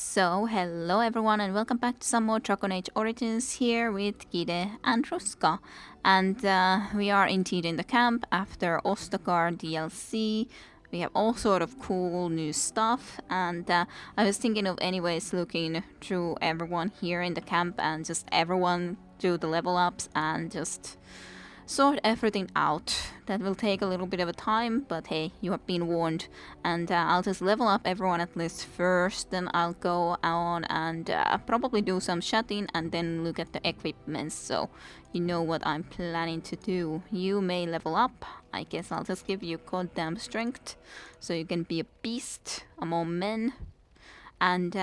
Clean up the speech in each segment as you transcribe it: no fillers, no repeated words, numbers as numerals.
So, hello everyone and welcome back to some more Dragon Age Origins here with Gide and Ruska. And we are indeed in the camp after Ostagar DLC. We have all sort of cool new stuff, and I was thinking of anyways looking through everyone here in the camp and just everyone do the level ups and just sort everything out. That will take a little bit of a time, but hey, you have been warned. And I'll just level up everyone at least first, then I'll go on and probably do some shutting and then look at the equipment, so you know what I'm planning to do. You may level up. I guess I'll just give you goddamn strength, so you can be a beast among men. And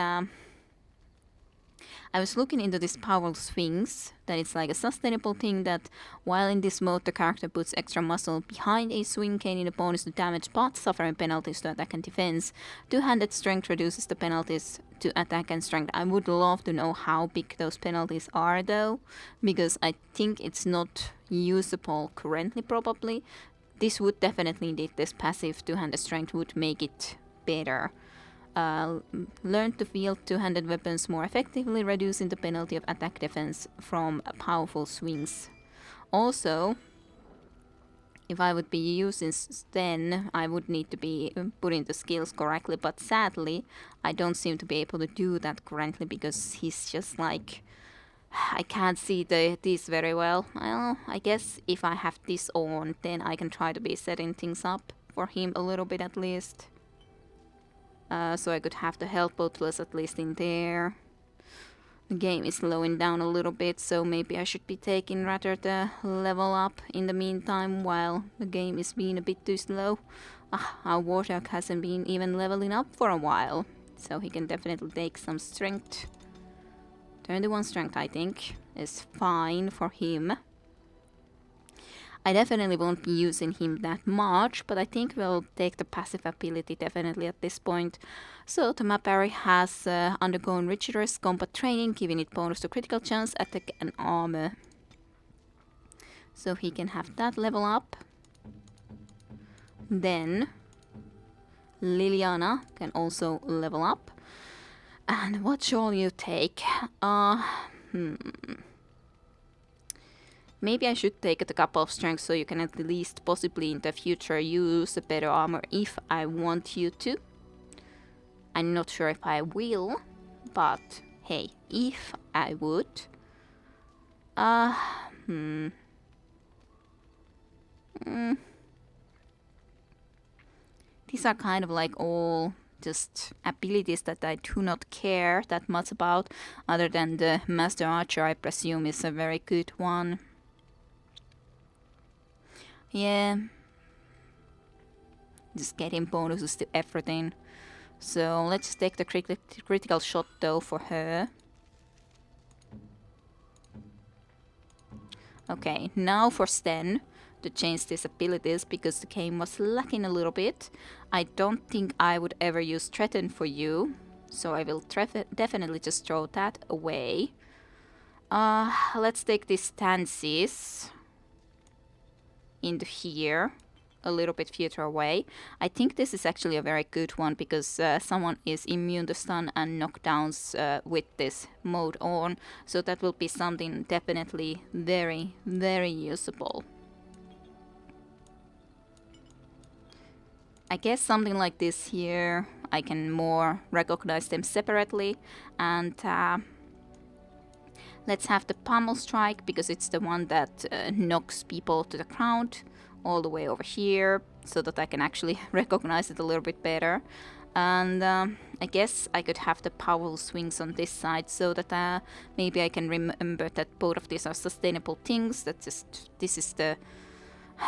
I was looking into this powerful swings, that it's like a sustainable thing that while in this mode the character puts extra muscle behind a swing, gaining a bonus to damage but suffering penalties to attack and defense. Two-handed strength reduces the penalties to attack and strength. I would love to know how big those penalties are though, because I think it's not usable currently probably. This would definitely need this passive two-handed strength would make it better. Learn to wield two-handed weapons more effectively, reducing the penalty of attack defense from powerful swings. Also, if I would be using Sten, I would need to be putting the skills correctly, but sadly, I don't seem to be able to do that currently because he's just like... I can't see these very well. Well, I guess if I have this on, then I can try to be setting things up for him a little bit at least. So I could have the health bottles at least in there. The game is slowing down a little bit, so maybe I should be taking rather the level up in the meantime while the game is being a bit too slow. Our Warthog hasn't been even leveling up for a while, so he can definitely take some strength. 21 strength, I think, is fine for him. I definitely won't be using him that much, but I think we'll take the passive ability definitely at this point. So the Mapari has undergone rigorous combat training, giving it bonus to critical chance, attack and armor. So he can have that level up. Then Leliana can also level up. And what shall you take? Maybe I should take a couple of strengths so you can at least possibly in the future use a better armor if I want you to. I'm not sure if I will, but hey, if I would. These are kind of like all just abilities that I do not care that much about, other than the Master Archer, I presume, is a very good one. Yeah, just getting bonuses to everything. So let's take the critical shot though for her. Okay, now for Sten to change these abilities because the game was lacking a little bit. I don't think I would ever use Threaten for you, so I will definitely just throw that away. Let's take these stances into here, a little bit further away. I think this is actually a very good one because someone is immune to stun and knockdowns with this mode on, so that will be something definitely very, very usable. I guess something like this here, I can more recognize them separately, and let's have the Pummel Strike, because it's the one that knocks people to the ground all the way over here, so that I can actually recognize it a little bit better. And I guess I could have the powerful swings on this side, so that maybe I can remember that both of these are sustainable things. This is the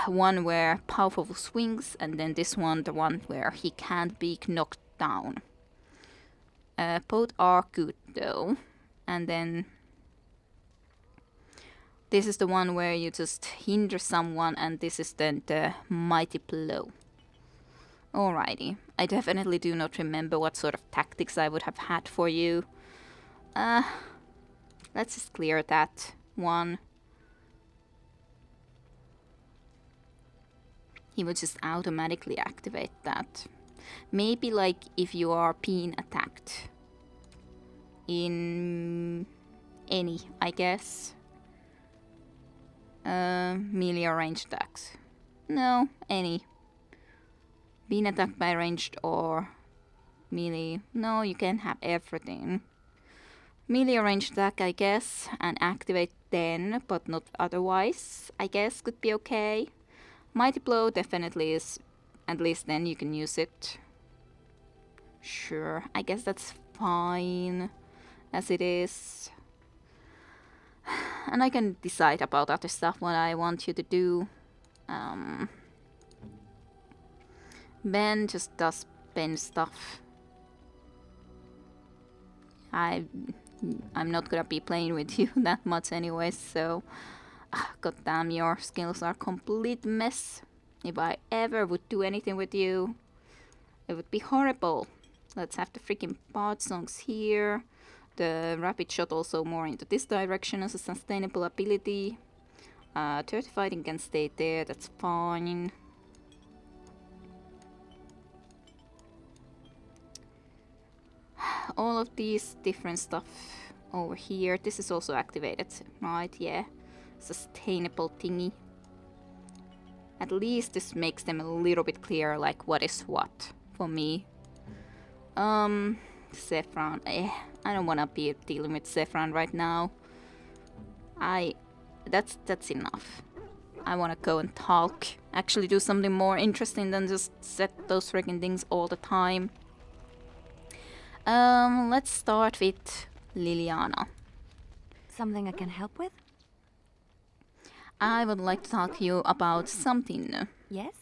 one where powerful swings, and then this one, the one where he can't be knocked down. Both are good though. And then this is the one where you just hinder someone, and this is then the mighty blow. Alrighty, I definitely do not remember what sort of tactics I would have had for you. Let's just clear that one. He would just automatically activate that. Maybe like if you are being attacked. in any, I guess. Melee or ranged attacks. No, any. Being attacked by ranged or melee. No, you can have everything. Melee or ranged attack, I guess, and activate then, but not otherwise, I guess could be okay. Mighty Blow definitely is, at least then you can use it. Sure, I guess that's fine as it is. And I can decide about other stuff, what I want you to do. Ben just does Ben stuff. I'm not gonna be playing with you that much anyway, so... God damn, your skills are complete mess. If I ever would do anything with you, it would be horrible. Let's have the freaking bard songs here. The rapid shot also more into this direction as a sustainable ability. 30 fighting can stay there, that's fine. All of these different stuff over here. This is also activated, right? Yeah. Sustainable thingy. At least this makes them a little bit clearer, like what is what for me. Zevran. I don't wanna be dealing with Zevran right now. That's enough. I wanna go and talk. Actually do something more interesting than just set those freaking things all the time. Let's start with Leliana. Something I can help with? I would like to talk to you about something. Yes?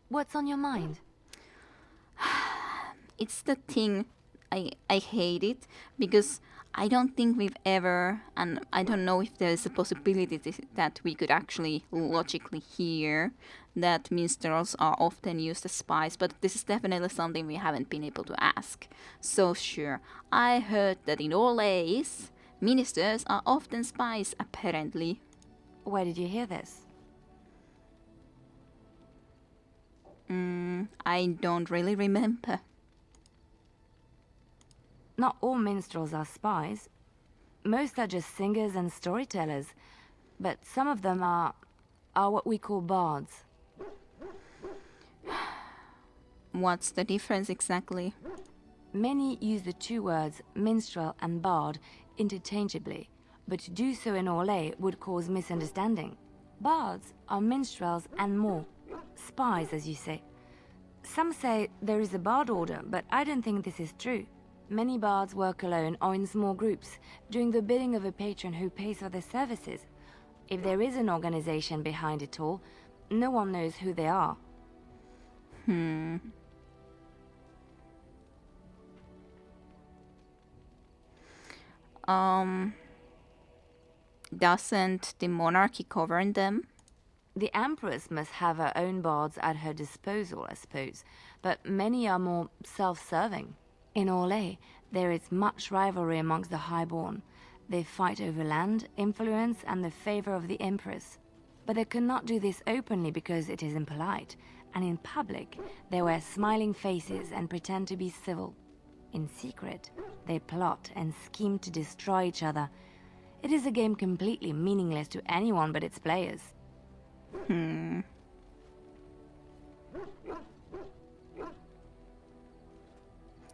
What's on your mind? It's the thing, I hate it, because I don't think we've ever, and I don't know if there's a possibility that we could actually logically hear that minstrels are often used as spies, but this is definitely something we haven't been able to ask. So sure, I heard that in all A's, ministers are often spies, apparently. Where did you hear this? I don't really remember. Not all minstrels are spies. Most are just singers and storytellers, but some of them are what we call bards. What's the difference exactly? Many use the two words minstrel and bard interchangeably, but to do so in Orlais would cause misunderstanding. Bards are minstrels and more. Spies, as you say. Some say there is a bard order, but I don't think this is true. Many bards work alone or in small groups, doing the bidding of a patron who pays for their services. If there is an organization behind it all, no one knows who they are. Doesn't the monarchy govern them? The Empress must have her own bards at her disposal, I suppose, but many are more self-serving. In Orlais, there is much rivalry amongst the highborn. They fight over land, influence, and the favor of the Empress. But they cannot do this openly because it is impolite, and in public, they wear smiling faces and pretend to be civil. In secret, they plot and scheme to destroy each other. It is a game completely meaningless to anyone but its players.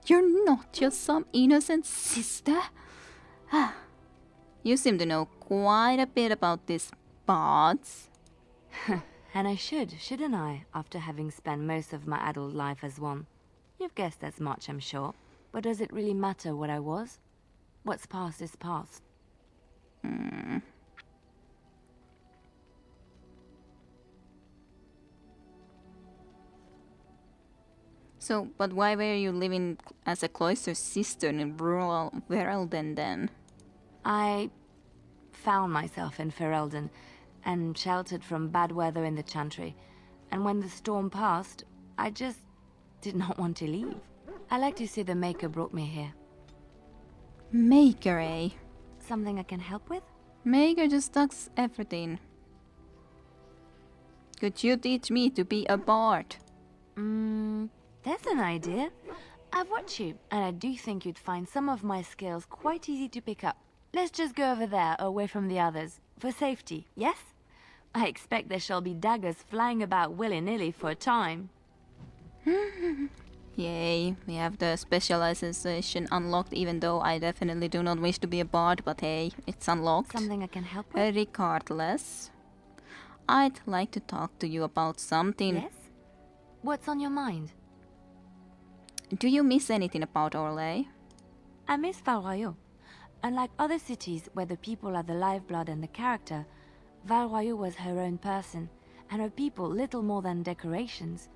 You're not just some innocent sister? You seem to know quite a bit about these bards. And I shouldn't I, after having spent most of my adult life as one? You've guessed as much, I'm sure. But does it really matter what I was? What's past is past. So, but why were you living as a cloistered sister in rural Ferelden then? I found myself in Ferelden and sheltered from bad weather in the Chantry. And when the storm passed, I just did not want to leave. I like to say the Maker brought me here. Maker, eh? Something I can help with? Maker just does everything. Could you teach me to be a bard? That's an idea. I've watched you, and I do think you'd find some of my skills quite easy to pick up. Let's just go over there, away from the others, for safety, yes? I expect there shall be daggers flying about willy-nilly for a time. Yay, we have the specialization unlocked, even though I definitely do not wish to be a bard, but hey, it's unlocked. Something I can help with? Regardless, I'd like to talk to you about something. Yes? What's on your mind? Do you miss anything about Orlais? I miss Val-Royeaux. Unlike other cities where the people are the lifeblood and the character, Val-Royeaux was her own person, and her people little more than decorations.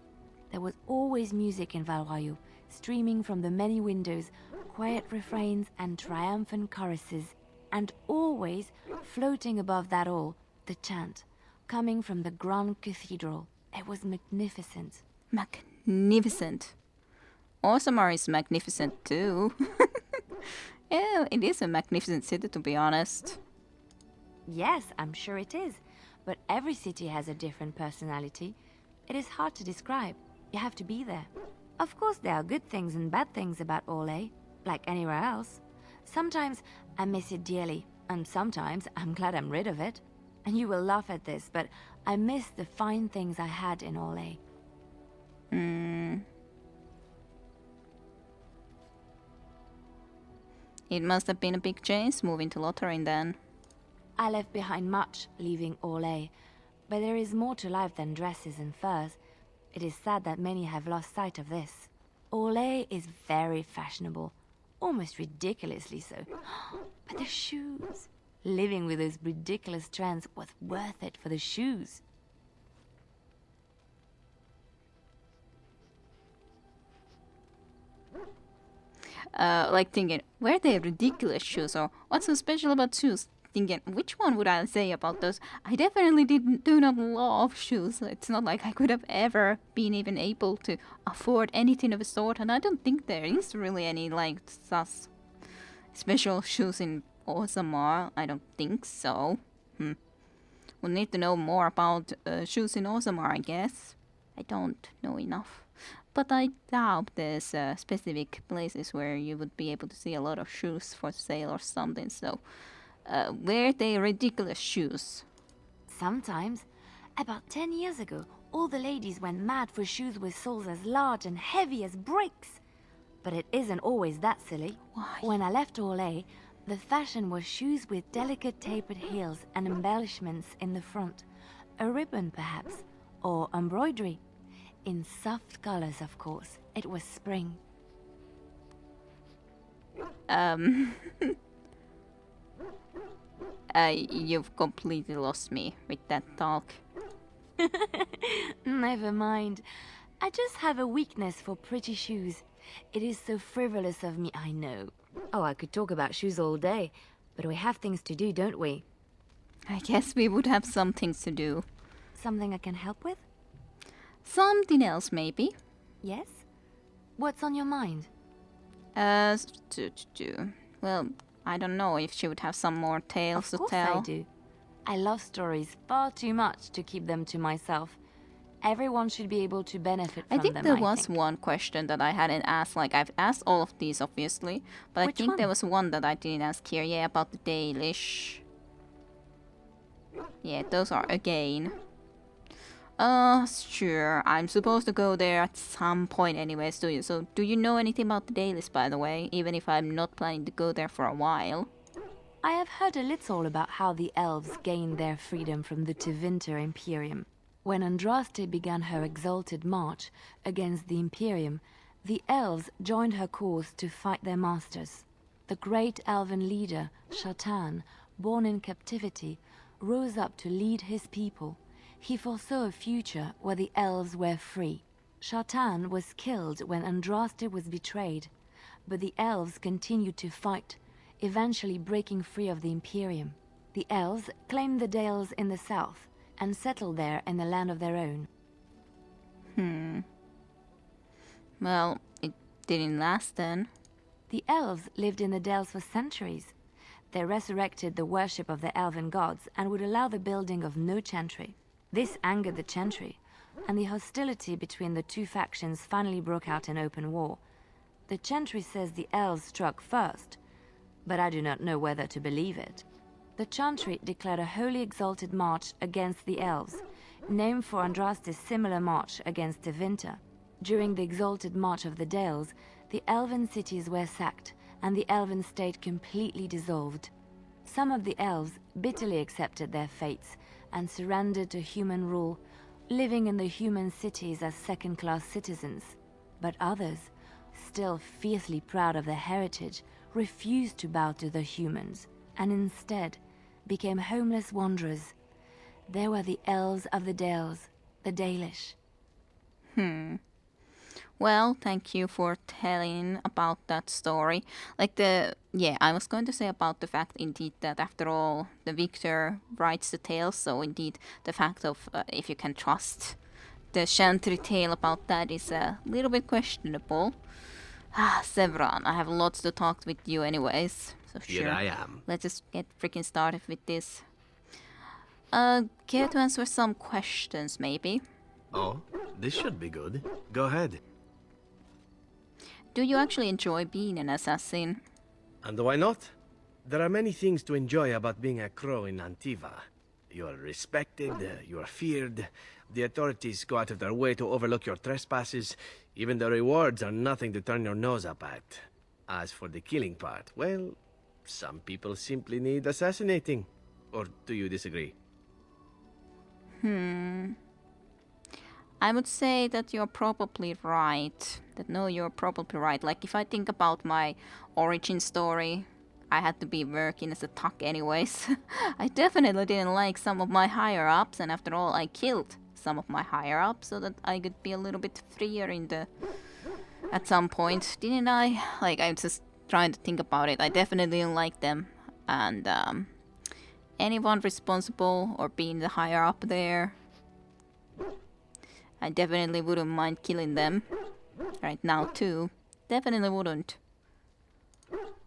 There was always music in Val-Royeaux, streaming from the many windows, quiet refrains and triumphant choruses, and always, floating above that all, the chant, coming from the Grand Cathedral. It was magnificent. Magnificent. Orzammar is magnificent too. Yeah, it is a magnificent city, to be honest. Yes, I'm sure it is. But every city has a different personality. It is hard to describe. You have to be there. Of course, there are good things and bad things about Orlais, like anywhere else. Sometimes I miss it dearly, and sometimes I'm glad I'm rid of it. And you will laugh at this, but I miss the fine things I had in Orlais. It must have been a big change moving to Lotharing then. I left behind much, leaving Orlais, but there is more to life than dresses and furs. It is sad that many have lost sight of this. Orlais is very fashionable, almost ridiculously so. But the shoes! Living with those ridiculous trends was worth it for the shoes. Like thinking, were they ridiculous shoes, or what's so special about shoes? Thinking, which one would I say about those? I definitely do not love shoes. It's not like I could have ever been even able to afford anything of the sort, and I don't think there is really any like such special shoes in Orzammar. I don't think so. We'll need to know more about shoes in Orzammar, I guess. I don't know enough. But I doubt there's specific places where you would be able to see a lot of shoes for sale or something, so were they ridiculous shoes? Sometimes. About 10 years ago, all the ladies went mad for shoes with soles as large and heavy as bricks. But it isn't always that silly. Why? When I left Orlais, the fashion was shoes with delicate tapered heels and embellishments in the front. A ribbon, perhaps, or embroidery. In soft colors, of course. It was spring. You've completely lost me with that talk. Never mind. I just have a weakness for pretty shoes. It is so frivolous of me, I know. Oh, I could talk about shoes all day, but we have things to do, don't we? I guess we would have some things to do. Something I can help with? Something else, maybe. Yes? What's on your mind? Well, I don't know if she would have some more tales to Of course tell. I do. I love stories far too much to keep them to myself. Everyone should be able to benefit from I think them, there I was think. one question that I hadn't asked. Like, I've asked all of these, obviously. But Which I think one? there was one that I didn't ask here. Yeah, about the Dalish. Yeah, those are again. Sure. I'm supposed to go there at some point anyways, do you? So, do you know anything about the Dalish, by the way? Even if I'm not planning to go there for a while. I have heard a little about how the elves gained their freedom from the Tevinter Imperium. When Andraste began her exalted march against the Imperium, the elves joined her cause to fight their masters. The great elven leader, Shatan, born in captivity, rose up to lead his people. He foresaw a future where the elves were free. Shatan was killed when Andraste was betrayed, but the elves continued to fight, eventually breaking free of the Imperium. The elves claimed the Dales in the south and settled there in the land of their own. Well, it didn't last then. The elves lived in the Dales for centuries. They resurrected the worship of the elven gods and would allow the building of no chantry. This angered the chantry, and the hostility between the two factions finally broke out in open war. The chantry says the elves struck first, but I do not know whether to believe it. The chantry declared a wholly exalted march against the elves, named for Andraste's similar march against the Winter. During the exalted march of the Dales, the elven cities were sacked, and the elven state completely dissolved. Some of the elves bitterly accepted their fates and surrendered to human rule, living in the human cities as second-class citizens. But others, still fiercely proud of their heritage, refused to bow to the humans, and instead became homeless wanderers. They were the elves of the Dales, the Dalish. Well, thank you for telling about that story. I was going to say about the fact, indeed, that after all, the victor writes the tale. So, indeed, the fact of if you can trust the chantry tale about that is a little bit questionable. Zevran, I have lots to talk with you, anyways. So Here sure, I am. let's just get freaking started with this. Care to answer some questions, maybe? Oh, this should be good. Go ahead. Do you actually enjoy being an assassin? And why not? There are many things to enjoy about being a crow in Antiva. You are respected, you are feared, the authorities go out of their way to overlook your trespasses, even the rewards are nothing to turn your nose up at. As for the killing part, well, some people simply need assassinating. Or do you disagree? I would say that you're probably right. You're probably right. Like, if I think about my origin story, I had to be working as a tuck anyways. I definitely didn't like some of my higher-ups, and after all, I killed some of my higher-ups so that I could be a little bit freer at some point, didn't I? Like, I'm just trying to think about it. I definitely didn't like them, and anyone responsible or being the higher-up there, I definitely wouldn't mind killing them. Right now, too. Definitely wouldn't.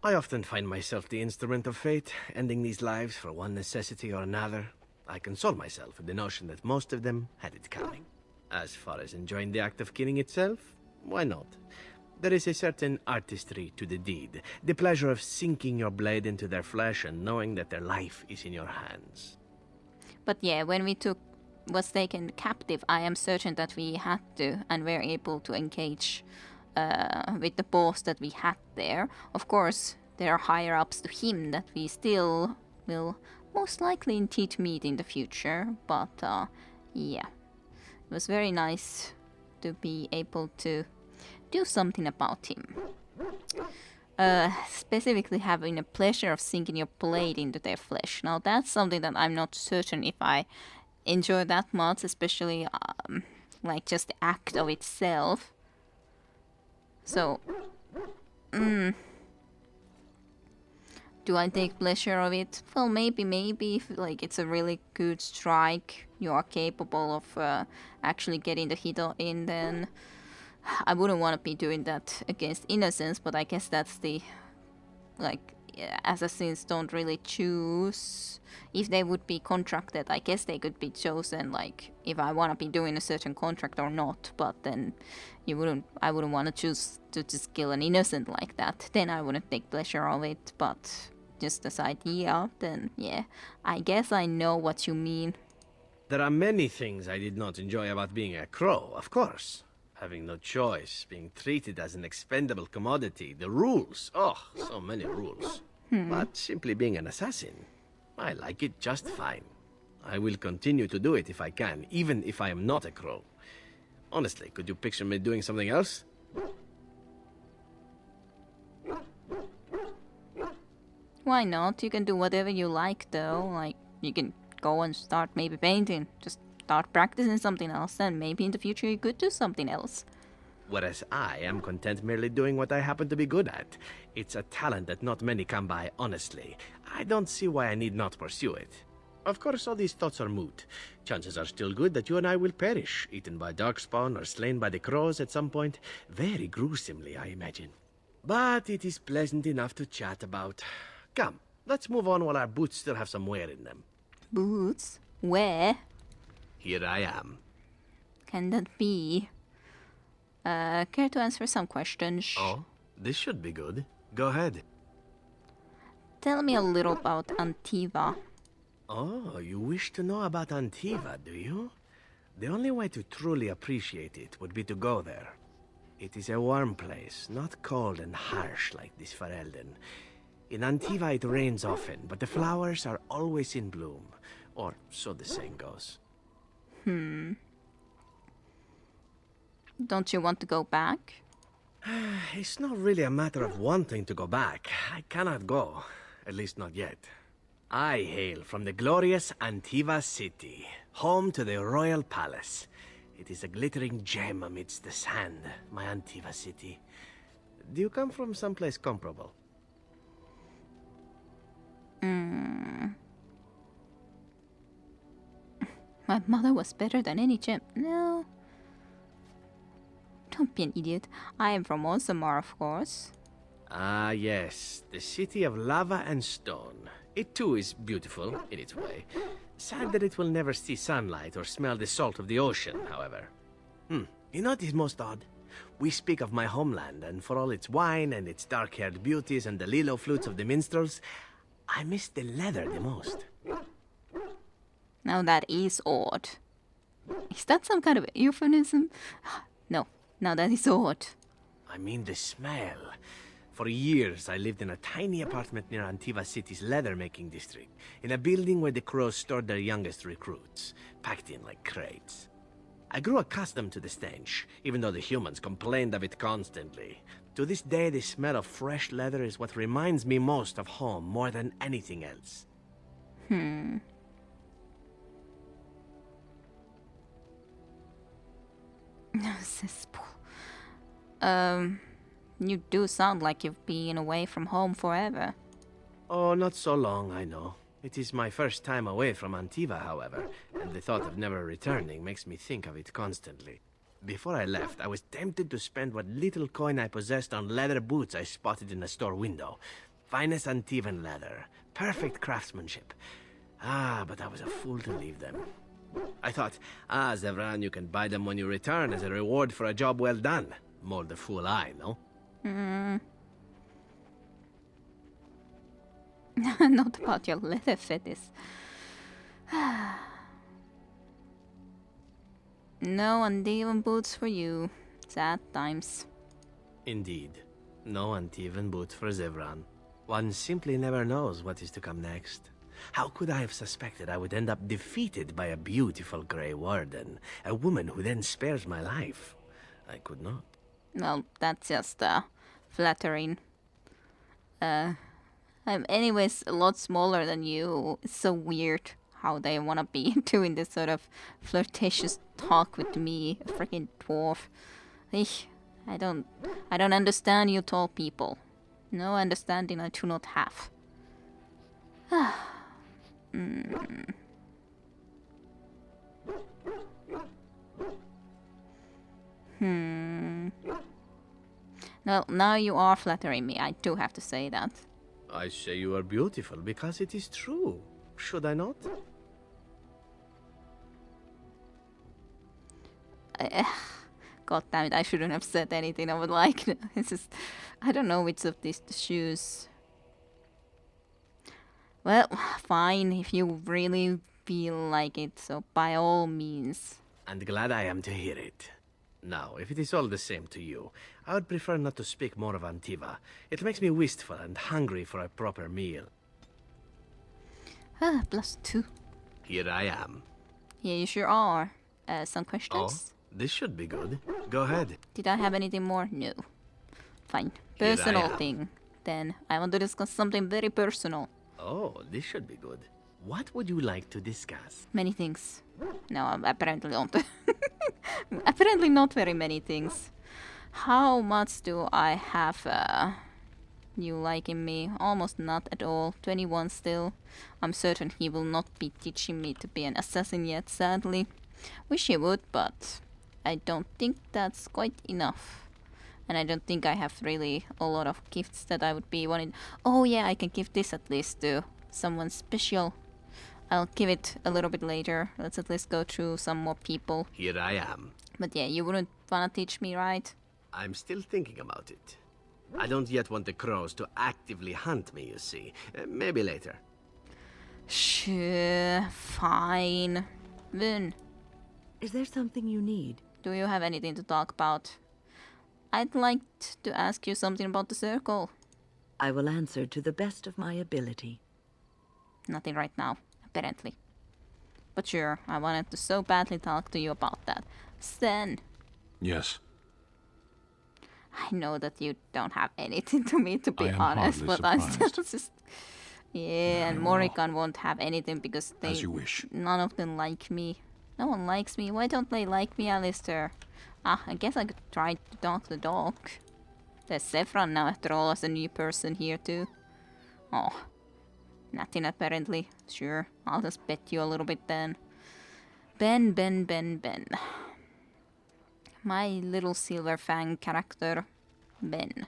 I often find myself the instrument of fate, ending these lives for one necessity or another. I console myself with the notion that most of them had it coming. As far as enjoying the act of killing itself, why not? There is a certain artistry to the deed, the pleasure of sinking your blade into their flesh and knowing that their life is in your hands. But yeah, when we was taken captive, I am certain that we had to and were able to engage with the boss that we had there. Of course, there are higher ups to him that we still will most likely indeed meet in the future. But yeah, it was very nice to be able to do something about him. Specifically having the pleasure of sinking your blade into their flesh. Now that's something that I'm not certain if I enjoy that much, especially like just the act of itself. So, do I take pleasure of it? Well, maybe if like it's a really good strike, you are capable of actually getting the hit in, then I wouldn't want to be doing that against innocents, but I guess that's the, like, assassins don't really choose if they would be contracted. I guess they could be chosen, like, if I want to be doing a certain contract or not, but then I wouldn't want to choose to just kill an innocent like that. Then I wouldn't take pleasure of it, but just as idea, then yeah, I guess I know what you mean. There are many things I did not enjoy about being a crow, of course. Having no choice, being treated as an expendable commodity, the rules, oh, so many rules. But simply being an assassin, I like it just fine. I will continue to do it if I can, even if I am not a crow. Honestly, could you picture me doing something else? Why not? You can do whatever you like, though. Like, you can go and start maybe painting. Just start practicing something else, and maybe in the future you could do something else. Whereas I am content merely doing what I happen to be good at. It's a talent that not many come by, honestly. I don't see why I need not pursue it. Of course, all these thoughts are moot. Chances are still good that you and I will perish, eaten by darkspawn or slain by the crows at some point. Very gruesomely, I imagine. But it is pleasant enough to chat about. Come, let's move on while our boots still have some wear in them. Boots? Where? Here I am. Can that be? Care to answer some questions? Oh? this should be good. Go ahead. Tell me a little about Antiva. Oh, you wish to know about Antiva, do you? The only way to truly appreciate it would be to go there. It is a warm place, not cold and harsh like this Ferelden. In Antiva it rains often, but the flowers are always in bloom. Or so the saying goes. Don't you want to go back? It's not really a matter of wanting to go back. I cannot go. At least not yet. I hail from the glorious Antiva city, home to the royal palace. It is a glittering gem amidst the sand, my Antiva city. Do you come from someplace comparable? My mother was better than any gem. No. Don't be an idiot. I am from Osamar, of course. Ah, yes, the city of lava and stone. It too is beautiful, in its way. Sad that it will never see sunlight or smell the salt of the ocean, however. You know what is most odd? We speak of my homeland, and for all its wine and its dark-haired beauties and the lilo flutes of the minstrels, I miss the leather the most. Now that is odd. Is that some kind of euphemism? No, now that is odd. I mean the smell. For years, I lived in a tiny apartment near Antiva City's leather-making district, in a building where the crows stored their youngest recruits, packed in like crates. I grew accustomed to the stench, even though the humans complained of it constantly. To this day, the smell of fresh leather is what reminds me most of home more than anything else. Cesspool. You do sound like you've been away from home forever. Oh, not so long, I know. It is my first time away from Antiva, however, and the thought of never returning makes me think of it constantly. Before I left, I was tempted to spend what little coin I possessed on leather boots I spotted in a store window. Finest Antivan leather, perfect craftsmanship. But I was a fool to leave them. I thought, Zevran, you can buy them when you return as a reward for a job well done. More the fool I, no? Not about your leather fetish. No Andean boots for you. Sad times. Indeed. No Antivan boots for Zevran. One simply never knows what is to come next. How could I have suspected I would end up defeated by a beautiful Grey Warden, a woman who then spares my life? I could not. Well, that's just flattering. I'm anyways a lot smaller than you. It's so weird how they wanna be doing this sort of flirtatious talk with me, a freaking dwarf. Eesh, I don't understand you tall people. No understanding I do not have. Well, now you are flattering me. I do have to say that. I say you are beautiful because it is true. Should I not? God damn it, I shouldn't have said anything I would like. It's just, I don't know which of these to choose. Well, fine, if you really feel like it, so by all means. And glad I am to hear it. Now, if it is all the same to you, I would prefer not to speak more of Antiva. It makes me wistful and hungry for a proper meal. +2. Here I am. Yeah, you sure are. Some questions? This should be good. Go ahead. Did I have anything more? No. Fine. Here I Personal am. thing. Then I want to discuss something very personal. Oh, this should be good. What would you like to discuss? Many things. No, apparently not. Apparently not very many things. How much do I have you liking me? Almost not at all. 21 still. I'm certain he will not be teaching me to be an assassin yet, sadly. Wish he would, but I don't think that's quite enough. And I don't think I have really a lot of gifts that I would be wanting. Oh yeah, I can give this at least to someone special. I'll give it a little bit later. Let's at least go through some more people. Here I am. But yeah, you wouldn't wanna teach me, right? I'm still thinking about it. I don't yet want the crows to actively hunt me, you see. Maybe later. Sure, fine. Vin, Is there something you need? do you have anything to talk about? I'd like to ask you something about the circle. I will answer to the best of my ability. Nothing right now, apparently. But sure, I wanted to so badly talk to you about that. Sven, Yes. I know that you don't have anything to me, to be I am honest, hardly but I'm still surprised. just... Yeah, and Very well. Morrigan won't have anything because they... As you wish. None of them like me. No one likes me. Why don't they like me, Alistair? Ah, I guess I could try to talk the dog. There's Zevran now, after all, as a new person here, too. Oh. Nothing, apparently. Sure, I'll just bet you a little bit then. Ben. My little silver fang character, Ben.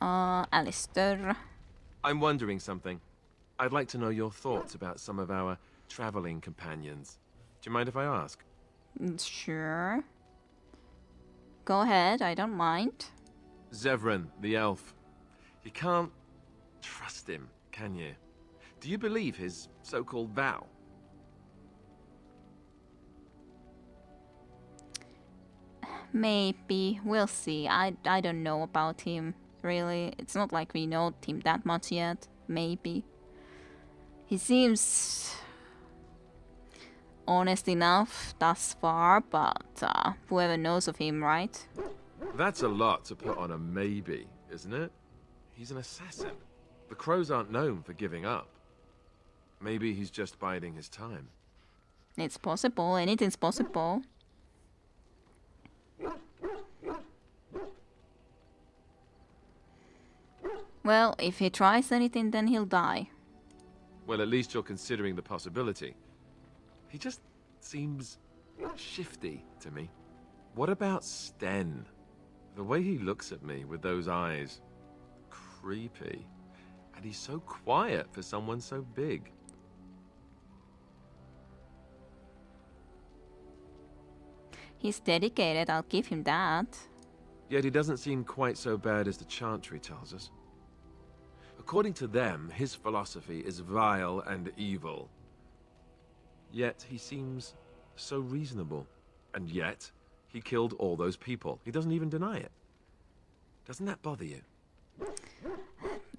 Alistair. I'm wondering something. I'd like to know your thoughts about some of our traveling companions. Do you mind if I ask? Sure. Go ahead, I don't mind. Zevran, the elf. You can't trust him, can you? Do you believe his so-called vow? Maybe. We'll see. I don't know about him, really. It's not like we know him that much yet. Maybe. He seems honest enough thus far, but whoever knows of him, right? That's a lot to put on a maybe, isn't it? He's an assassin. The crows aren't known for giving up. Maybe he's just biding his time. It's possible. Anything's possible. Well, if he tries anything, then he'll die. Well, at least you're considering the possibility. He just seems shifty to me. What about Sten? The way he looks at me with those eyes. Creepy. And he's so quiet for someone so big. He's dedicated, I'll give him that. Yet he doesn't seem quite so bad as the Chantry tells us. According to them, his philosophy is vile and evil. Yet he seems so reasonable. And yet, he killed all those people. He doesn't even deny it. Doesn't that bother you?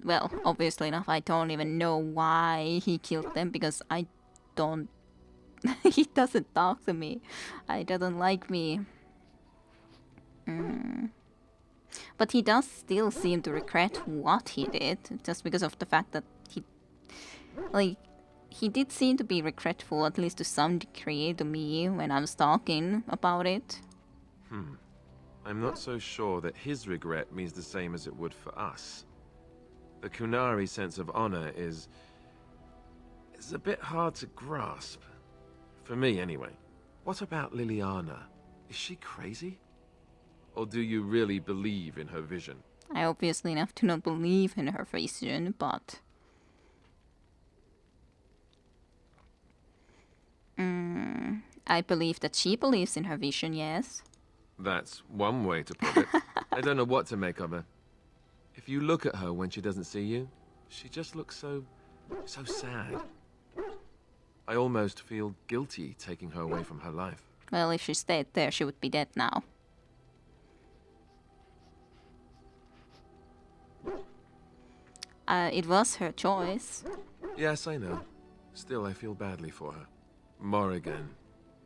Well, obviously enough, I don't even know why he killed them, because I don't... he doesn't talk to me. He doesn't like me. But he does still seem to regret what he did, just because of the fact that he... Like, he did seem to be regretful, at least to some degree, to me, when I was talking about it. I'm not so sure that his regret means the same as it would for us. The Kunari sense of honor is a bit hard to grasp. For me, anyway. What about Leliana? Is she crazy? Or do you really believe in her vision? I obviously enough do not believe in her vision, but... I believe that she believes in her vision, yes. That's one way to put it. I don't know what to make of her. If you look at her when she doesn't see you, she just looks so sad. I almost feel guilty taking her away from her life. Well, if she stayed there, she would be dead now. It was her choice. Yes, I know. Still, I feel badly for her. Morrigan,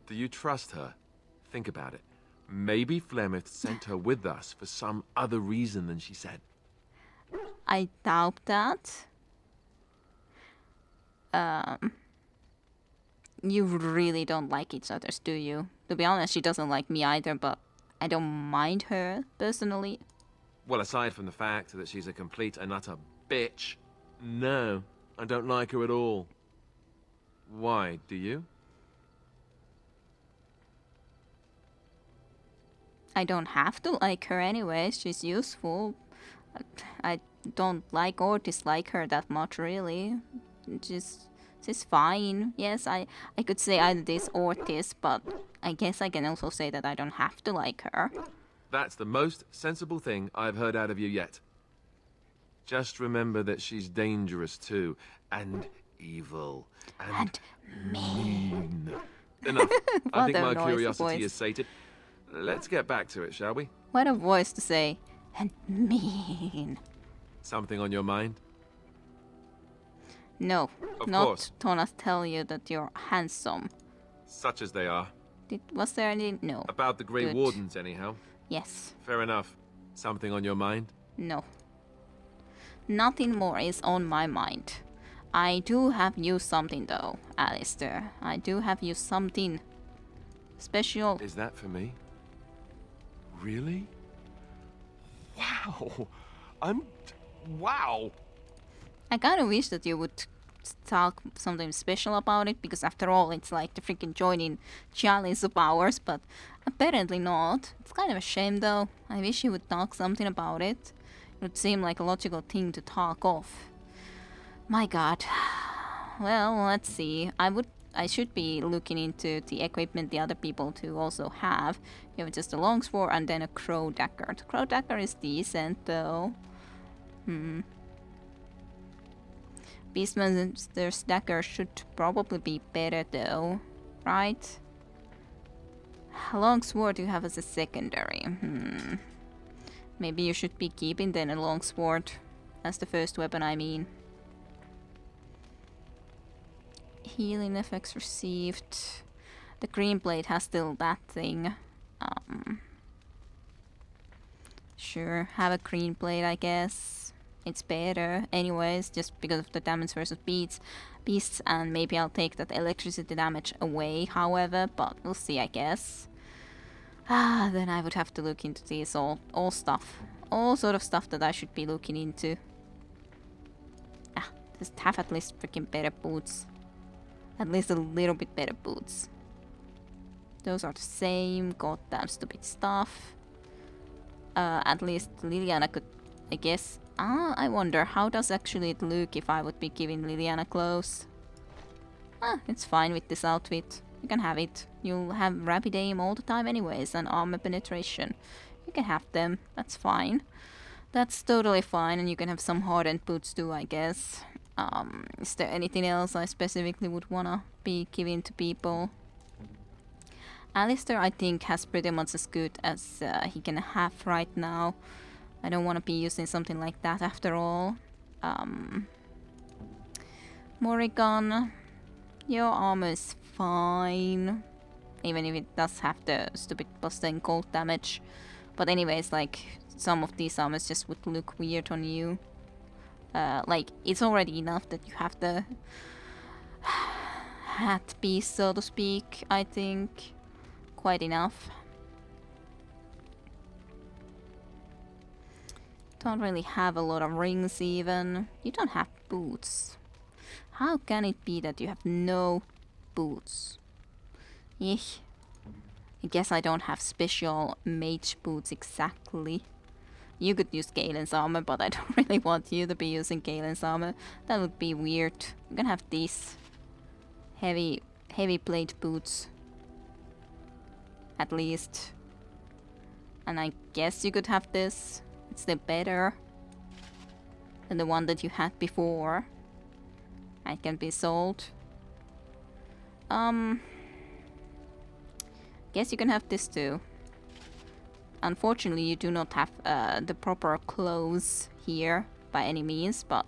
do you trust her? Think about it. Maybe Flemeth sent her with us for some other reason than she said. I doubt that. You really don't like each other, do you? To be honest, she doesn't like me either, but I don't mind her, personally. Well, aside from the fact that she's a complete and utter bitch, no, I don't like her at all. Why, do you? I don't have to like her anyway, she's useful. I don't like or dislike her that much, really. She's fine. Yes, I could say either this or this, but I guess I can also say that I don't have to like her. That's the most sensible thing I've heard out of you yet. Just remember that she's dangerous too, and evil, and mean. Enough. I What think a my noisy curiosity voice. is sated. Let's get back to it, shall we? What a voice to say. And mean. Something on your mind? No, Of not course. Thomas tell you that you're handsome. Such as they are. Was there any? No. About the Grey Good. Wardens, anyhow. Yes. Fair enough. Something on your mind? No. Nothing more is on my mind. I do have you something though, Alistair. I do have you something special. Is that for me? Really? Wow. Wow. I kind of wish that you would talk something special about it, because after all, it's like the freaking joining chalice of ours, but apparently not. It's kind of a shame though. I wish you would talk something about it. It would seem like a logical thing to talk of. My god. Well, let's see. I should be looking into the equipment the other people to also have. You have just a longsword and then a crow dagger. The crow dagger is decent though. Beastmaster's dagger should probably be better though, right? Longsword you have as a secondary. Maybe you should be keeping then a longsword as the first weapon, I mean. Healing effects received. The green blade has still that thing. Sure, have a green blade, I guess. It's better anyways, just because of the damage versus beasts, and maybe I'll take that electricity damage away, however, but we'll see, I guess. Then I would have to look into these all sort of stuff that I should be looking into. Just have at least freaking better boots. At least a little bit better boots. Those are the same goddamn stupid stuff. At least Leliana could, I guess. I wonder how does actually it look if I would be giving Leliana clothes. It's fine with this outfit. You can have it. You'll have rapid aim all the time anyways, and armor penetration. You can have them. That's fine. That's totally fine, and you can have some hardened boots too, I guess. Is there anything else I specifically would wanna be giving to people? Alistair, I think, has pretty much as good as he can have right now. I don't want to be using something like that after all. Morrigan, your armor is fine. Even if it does have the stupid +10 cold damage. But anyways, like, some of these armors just would look weird on you. Like, it's already enough that you have the hat piece, so to speak, I think. Quite enough. Don't really have a lot of rings even. You don't have boots. How can it be that you have no boots? Eek. I guess I don't have special mage boots exactly. You could use Galen's armor, but I don't really want you to be using Galen's armor. That would be weird. You can have these heavy plate boots. At least. And I guess you could have this. It's still better than the one that you had before. It can be sold. Guess you can have this too. Unfortunately, you do not have the proper clothes here by any means, but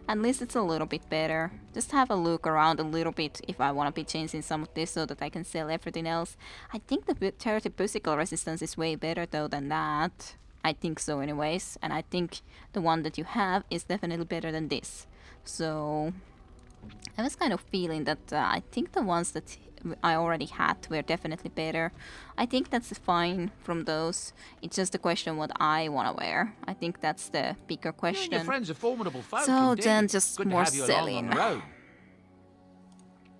at least it's a little bit better. Just have a look around a little bit if I want to be changing some of this so that I can sell everything else. I think the 30 physical resistance is way better though than that. I think so anyways, and I think the one that you have is definitely better than this. So I was kind of feeling that I think the ones that I already had were definitely better. I think that's fine from those. It's just a question what I want to wear. I think that's the bigger question. Your friends are formidable folk. So indeed. then just Good to more have you along selling. on the road.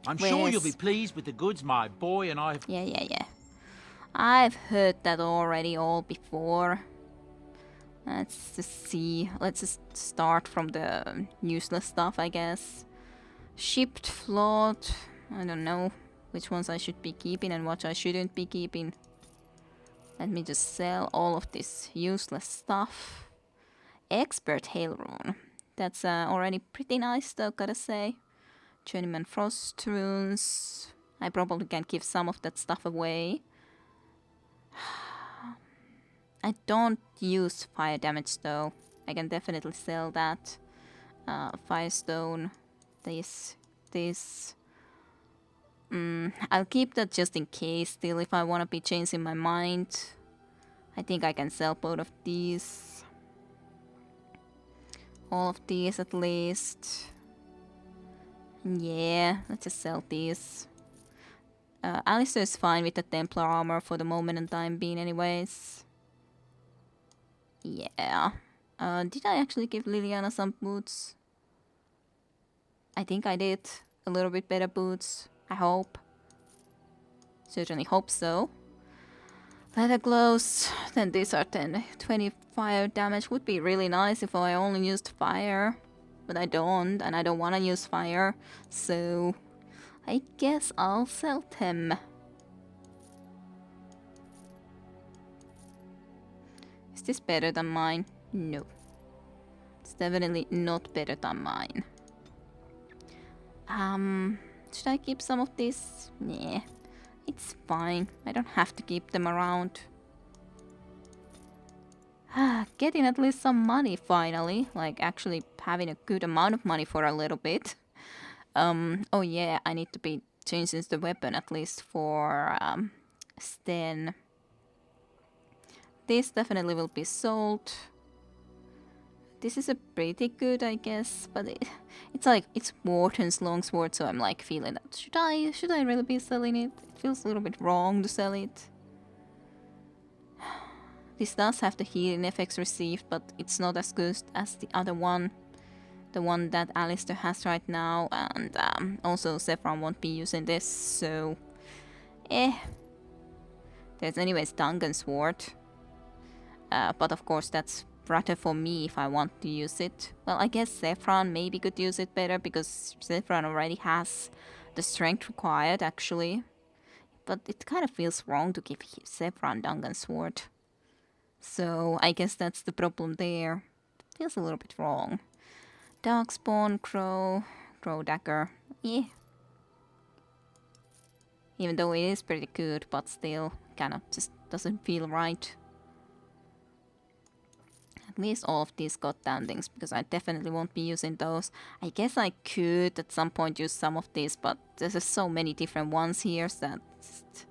I'm sure you'll be Where's- pleased with the goods my boy and I have... Yeah. I've heard that already all before. Let's just see. Let's just start from the useless stuff, I guess. Shipped, flawed. I don't know which ones I should be keeping and what I shouldn't be keeping. Let me just sell all of this useless stuff. Expert Hail Rune. That's already pretty nice though, gotta say. Journeyman Frost Runes. I probably can give some of that stuff away. I don't use fire damage though. I can definitely sell that. Firestone. This. I'll keep that just in case still if I want to be changing my mind. I think I can sell both of these. All of these at least. Yeah, let's just sell these. Alistair is fine with the Templar armor for the moment and time being anyways. Yeah. Did I actually give Leliana some boots? I think I did. A little bit better boots. I hope. Certainly hope so. Leather gloves. Then these are 20 fire damage. Would be really nice if I only used fire. But I don't, and I don't want to use fire. So I guess I'll sell them. Is this better than mine? No. It's definitely not better than mine. Should I keep some of this? Nah, it's fine. I don't have to keep them around. Getting at least some money finally. Like actually having a good amount of money for a little bit. Oh yeah, I need to be changing the weapon at least for Sten. This definitely will be sold. This is a pretty good, I guess, but it's like it's Morton's longsword, so I'm like feeling that should I really be selling it? It feels a little bit wrong to sell it. This does have the healing effects received, but it's not as good as the other one, the one that Alistair has right now, and also Zevran won't be using this, so There's anyways Dungan's sword, but of course that's rather for me if I want to use it. Well, I guess Zevran maybe could use it better because Zevran already has the strength required actually. But it kind of feels wrong to give Zevran Dungan's sword. So I guess that's the problem there. It feels a little bit wrong. Darkspawn, Crow Dagger. Yeah. Even though it is pretty good, but still kind of just doesn't feel right. At least all of these goddamn things, because I definitely won't be using those. I guess I could at some point use some of these, but there's just so many different ones here so that just,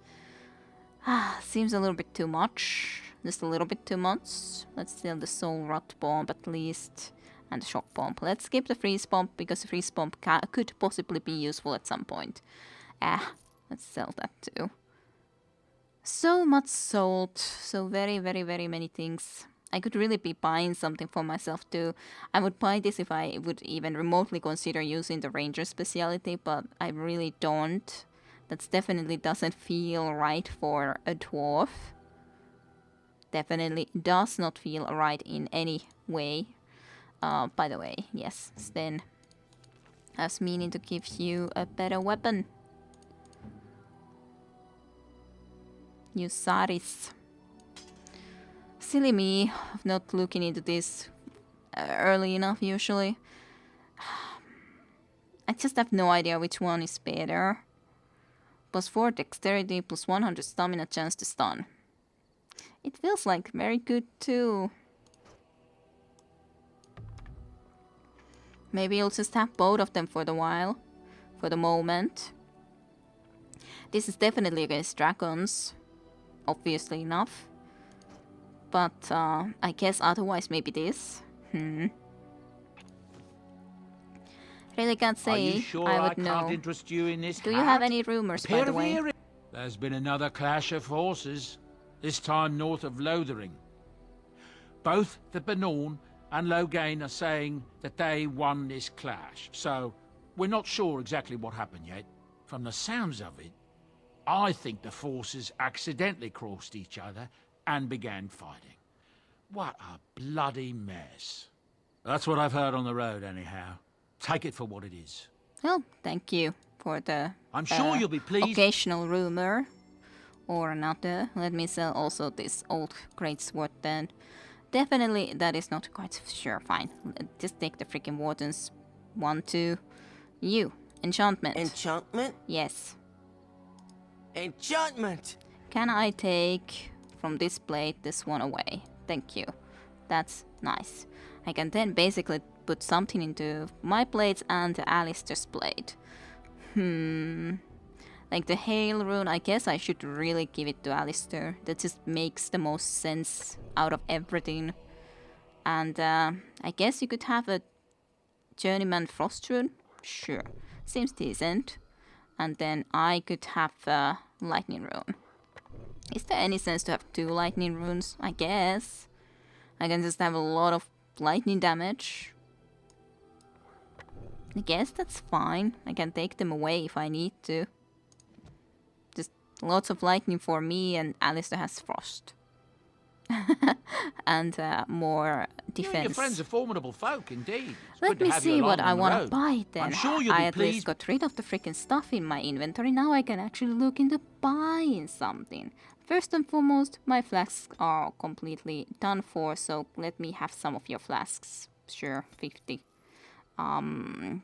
seems a little bit too much. Just a little bit too much. Let's steal the Soul Rot Bomb at least. And the Shock Bomb. Let's skip the Freeze Bomb, because the Freeze Bomb could possibly be useful at some point. Let's sell that too. So much sold. So very, very, very many things. I could really be buying something for myself too. I would buy this if I would even remotely consider using the Ranger speciality, but I really don't. That definitely doesn't feel right for a dwarf. Definitely does not feel right in any way. By the way, yes, Sten. I was meaning to give you a better weapon. Use Saris. Silly me of not looking into this early enough usually. I just have no idea which one is better. +4 dexterity, +100 stamina chance to stun. It feels like very good too. Maybe you'll just have both of them for the while. For the moment. This is definitely against dragons. Obviously enough. But I guess otherwise maybe this. Really can't say. Are you sure I I would can't know. interest you in this? Do you have any rumors, by the way? There's been another clash of forces, this time north of Lothering. Both the Benorn and Loghain are saying that they won this clash, so we're not sure exactly what happened yet. From the sounds of it, I think the forces accidentally crossed each other and began fighting. What a bloody mess. That's what I've heard on the road, anyhow. Take it for what it is. Well, thank you for the I'm sure you'll be pleased. occasional rumor. or another. Let me sell also this old greatsword then. Definitely that is not quite sure. Fine. Just take the freaking wardens. 1, 2. You. Enchantment. Enchantment? Yes. Enchantment! Can I take from this plate this one away? Thank you. That's nice. I can then basically put something into my plates and Alistair's plate. Like the hail rune, I guess I should really give it to Alistair. That just makes the most sense out of everything. And I guess you could have a journeyman frost rune. Sure. Seems decent. And then I could have a lightning rune. Is there any sense to have 2 lightning runes? I guess. I can just have a lot of lightning damage. I guess that's fine. I can take them away if I need to. Just lots of lightning for me, and Alistair has frost. And more You and your defense. friends are formidable folk, indeed. It's Let good to me have you see along what I on the want to road. buy then. I'm sure you'll I be at least pleased. got rid of the freaking stuff in my inventory. Now I can actually look into buying something. First and foremost, my flasks are completely done for, so let me have some of your flasks. Sure, 50.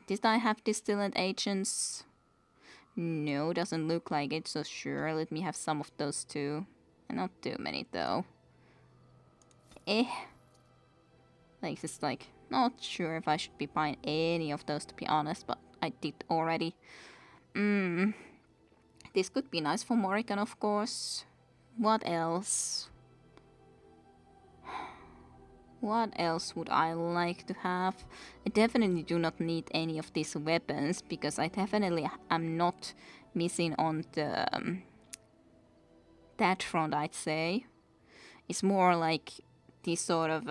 Did I have distillant agents? No, doesn't look like it, so sure, let me have some of those too. And not too many though. Like, just like, not sure if I should be buying any of those to be honest, but I did already. This could be nice for Morrigan, of course. What else? What else would I like to have? I definitely do not need any of these weapons, because I definitely am not missing on the that front, I'd say. It's more like these sort of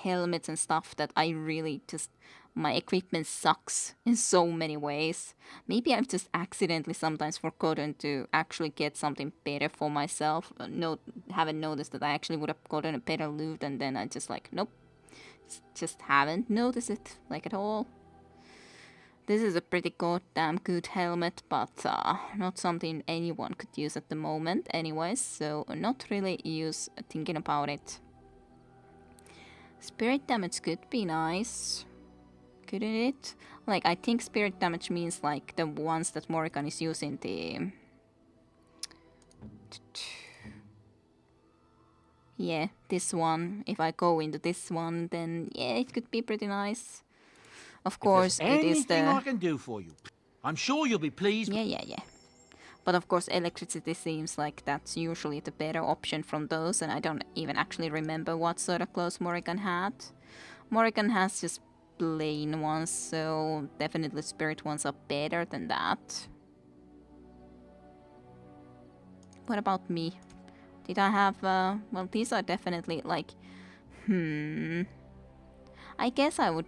helmets and stuff that I really just... My equipment sucks in so many ways. Maybe I've just accidentally sometimes forgotten to actually get something better for myself. Haven't noticed that I actually would have gotten a better loot, and then I just like, nope. Just haven't noticed it, like, at all. This is a pretty goddamn good helmet, but not something anyone could use at the moment anyways, so not really use thinking about it. Spirit damage could be nice. Couldn't it? Like, I think spirit damage means like the ones that Morrigan is using, the... Yeah, this one. If I go into this one, then yeah, it could be pretty nice. Of course, If there's it is anything I the... can do for you, I'm sure you'll be pleased. Yeah. But of course, electricity seems like that's usually the better option from those, and I don't even actually remember what sort of clothes Morrigan had. Morrigan has just plain ones, so definitely spirit ones are better than that. What about me? Did I have, well, these are definitely like, I guess I would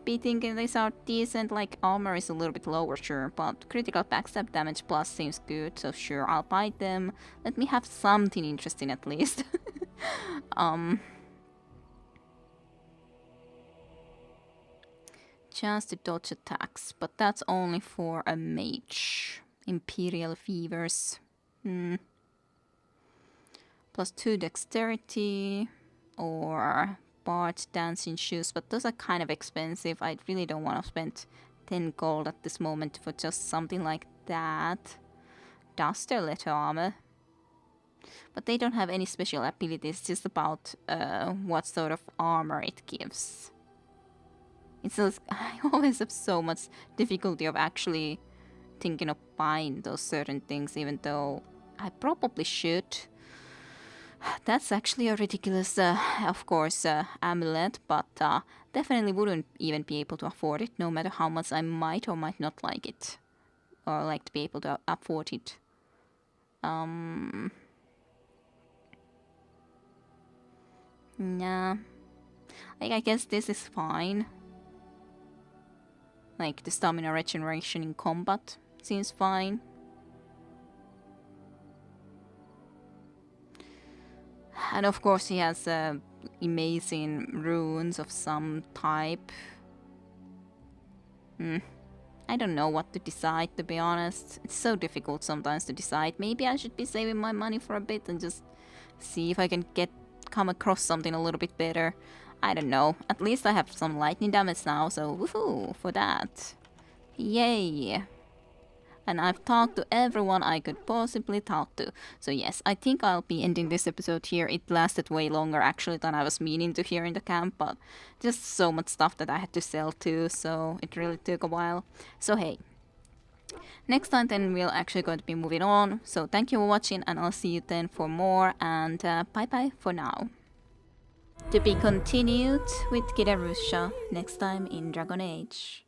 be thinking these are decent, like armor is a little bit lower, sure, but critical backstab damage plus seems good, so sure, I'll buy them. Let me have something interesting at least. Chance to dodge attacks, but that's only for a mage. Imperial Fevers. Plus 2 dexterity, or Bard's dancing shoes, but those are kind of expensive. I really don't want to spend 10 gold at this moment for just something like that. Duster letter armor. But they don't have any special abilities, just about what sort of armor it gives. It's just, I always have so much difficulty of actually thinking of buying those certain things, even though I probably should. That's actually a ridiculous, of course, amulet, but definitely wouldn't even be able to afford it, no matter how much I might or might not like it. Or like to be able to afford it. Nah. Like, I guess this is fine. Like, the stamina regeneration in combat seems fine. And of course he has amazing runes of some type. I don't know what to decide, to be honest. It's so difficult sometimes to decide. Maybe I should be saving my money for a bit and just see if I can come across something a little bit better. I don't know. At least I have some lightning damage now, so woohoo for that. Yay! And I've talked to everyone I could possibly talk to. So yes, I think I'll be ending this episode here. It lasted way longer actually than I was meaning to here in the camp, but just so much stuff that I had to sell too, so it really took a while. So hey, next time then we're actually going to be moving on. So thank you for watching and I'll see you then for more, and bye bye for now. To be continued with Kidarusha next time in Dragon Age.